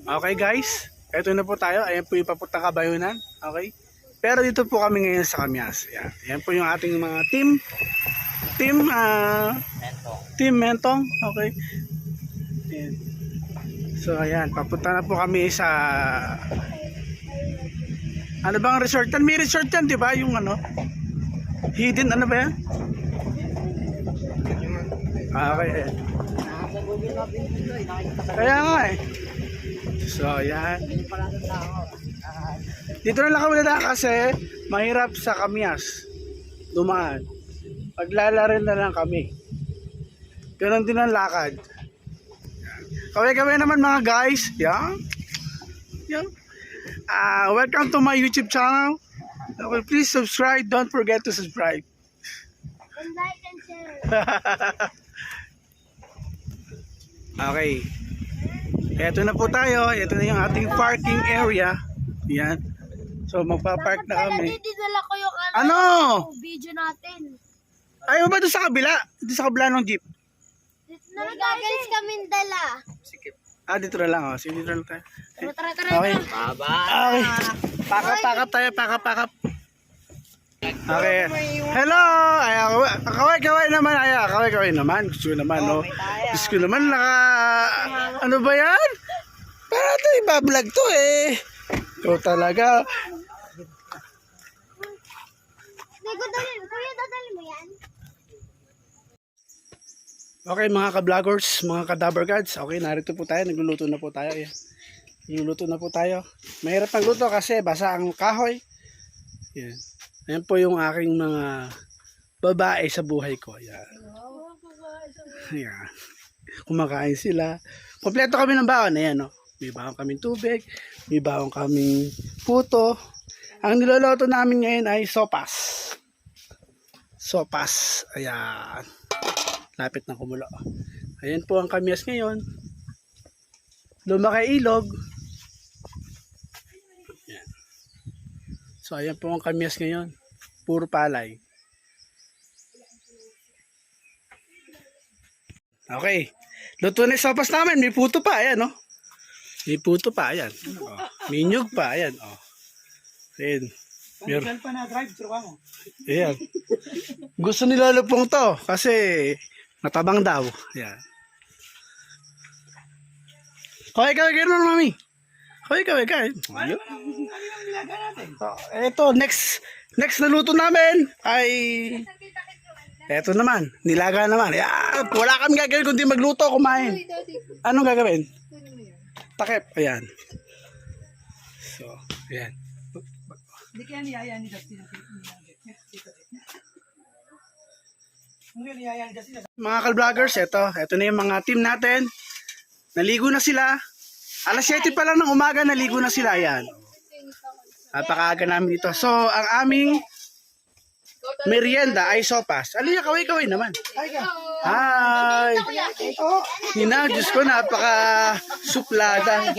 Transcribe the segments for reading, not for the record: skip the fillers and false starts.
Okay guys, eto na po tayo. Ayan po yung papuntang Kabayunan. Okay? Pero dito po kami ngayon sa Kamyas. Ayan, ayan po yung ating mga team Mentong. Okay? Ayan. So ayan, papunta na po kami sa ano bang resort yan? May resort yan, di ba? Yung ano? Hidden, ano ba yan? Okay, ayan. Kaya nga eh. So ayan. Dito na lang kami na kasi mahirap sa Kamyas dumaan. Paglalarin na lang kami. Ganon din ang lakad. Kaway-kaway naman mga guys. Yan. Yan. Welcome to my YouTube channel. Okay, please subscribe. Don't forget to subscribe. And like and share. Okay. Ito na po tayo. Ito na yung ating parking area. Yan. So magpa-park na kami. Dinala ko yung Ano? video natin. Ayaw ba doon sa kabila? Doon sa kabila ng jeep. Nagagalis kaming dala. Dito na lang. Oh. Sige, dito na lang tayo. Tara. Okay. Okay. Pakap tayo. Pakap. Okay. Hello! Kaway naman. Kaway naman. Gusto ko naman, no? Gusto ko naman ano ba yan? Para ito, ibablog to eh. Ito talaga. Kuya, dadali mo yan? Okay, mga ka-vloggers, mga ka-dabber gods. Okay, narito po tayo. Nagluluto na po tayo. Ayan. Nagluluto na po tayo. Mahirap magluto kasi basa ang kahoy. Ayan. Ayan po yung aking mga babae sa buhay ko. Ayan. Ayan. Kumakain sila. Kompleto kami ng baon. Ayan, no? May baon kaming tubig. May baon kaming puto. Ang niloloto namin ngayon ay sopas. Sopas. Ayan. Lapit na kumulo. Ayan po ang Kamyas ngayon. Lumaki ilog. Ayan. So ayan po ang Kamyas ngayon. Puro palay. Okay. Luto na yung sopas namin. May puto pa. Ayan, no? May puto pa. Ayan. Oh. May nyug pa. Ayan. Oh. Ayan. Meron pa na drive-thru ka mo. Ayan. Gusto ni Lolo Pong to. Kasi matabang daw. Ayan. Kaway naman, mami. Kaway. Ayun. Ito, next na luto namin ay eto naman, nilaga naman. Ayan. Wala kami gagawin kundi magluto, kumain. Anong gagawin? Takip. Ayan. So, ayan. Hindi kaya niyaya ni Dustin. Mga ka-vloggers, ito na yung mga team natin. Naligo na sila. Alas 7 pa lang ng umaga, naligo na sila. Ayan. Napakaaga namin dito. So, ang aming merienda ay sopas. Aliyah, kaway naman. Hi! Hina, Diyos ko, napaka-suplada.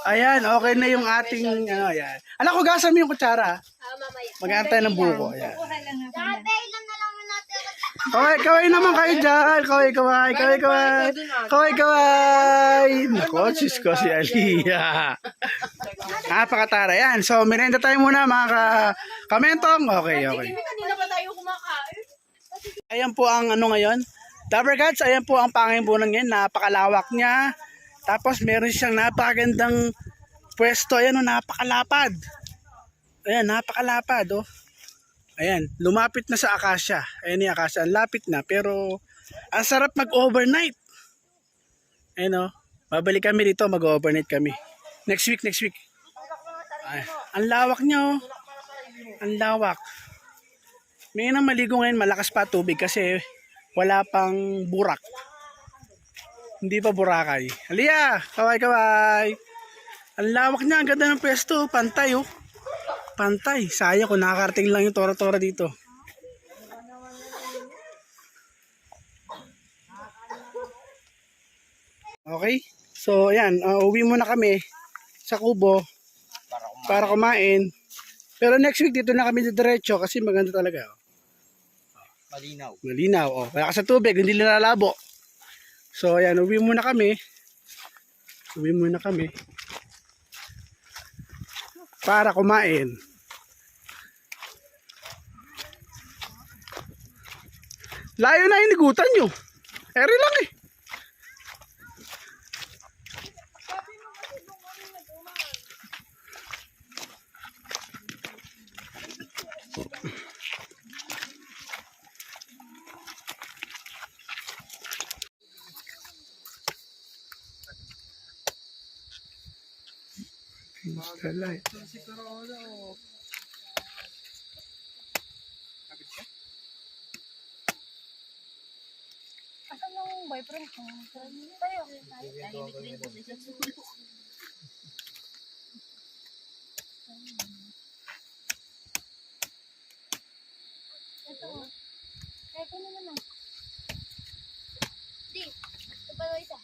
Ayan, okay na yung ating, ayan. Alam ko, gasan mo yung kutsara. Mamaya. Mag-aantay ng buko. Ayan. Tatay lang na lang natin. Kaway naman kayo dyan. Kaway. Nako, sis ko si Aliyah. Napakatara. Yan. So, merenda tayo muna mga kamentong. Okay. Kanina pa tayo kumakain. Ayan po ang ano ngayon. Dabber Gods, ayan po ang pangimbunan ngayon. Napakalawak niya. Tapos meron siyang napakagandang pwesto. Ayan o, napakalapad. Ayan, napakalapad oh. Ayan, lumapit na sa Acacia. Ayan yung Acacia, lapit na. Pero, ang sarap mag-overnight. Ayan oh, babalik kami dito, mag-overnight kami. Next week. Ay, ang lawak niya oh. Ang lawak. May nang maligo ngayon, malakas pa tubig kasi wala pang burak. Hindi pa burakay. Aliyah, kaway. Ang lawak niya, ang ganda ng pwesto, pantay oh. Pantay. Sayang kung nakakarating lang yung tora-tora dito. Okay. So, ayan. Uwi muna kami sa Kubo para kumain. Pero next week dito na kami diretso kasi maganda talaga. Malinaw. Malinaw. Oh. Kaya sa tubig, hindi nilalabo. So ayan, uwi muna kami. Para kumain. Layo na inigutan nyo. Eri lang eh. Light. Asan yung boyfriend ko? Tayo. Ito. Kaya ko naman ah. Di. Ito pa isa.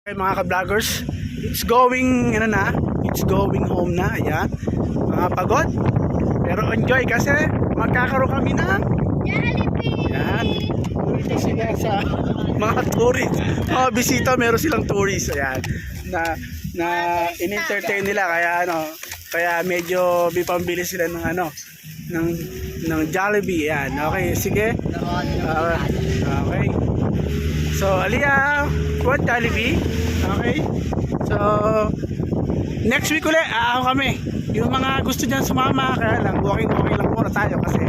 Okay mga ka-vloggers, it's going home na, ayan. Mga pagod, pero enjoy kasi magkakaroon kami ng, Jollibee! ayan, dito sila sa mga tourist, mga bisita, meron silang tourist, ayan, na in-entertain nila, kaya medyo bipambili sila ng ng Jollibee, ayan. Okay, sige. Okay. So, Aliyah, what Jollibee? Okay. So, next week ulit, kami. Yung mga gusto dyan sumama, kaya lang, walking lang muna tayo kasi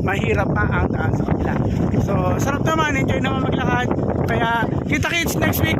mahirap pa ang daan sa kabila. So, sarap naman, enjoy naman maglakad. Kaya, kita-kits next week.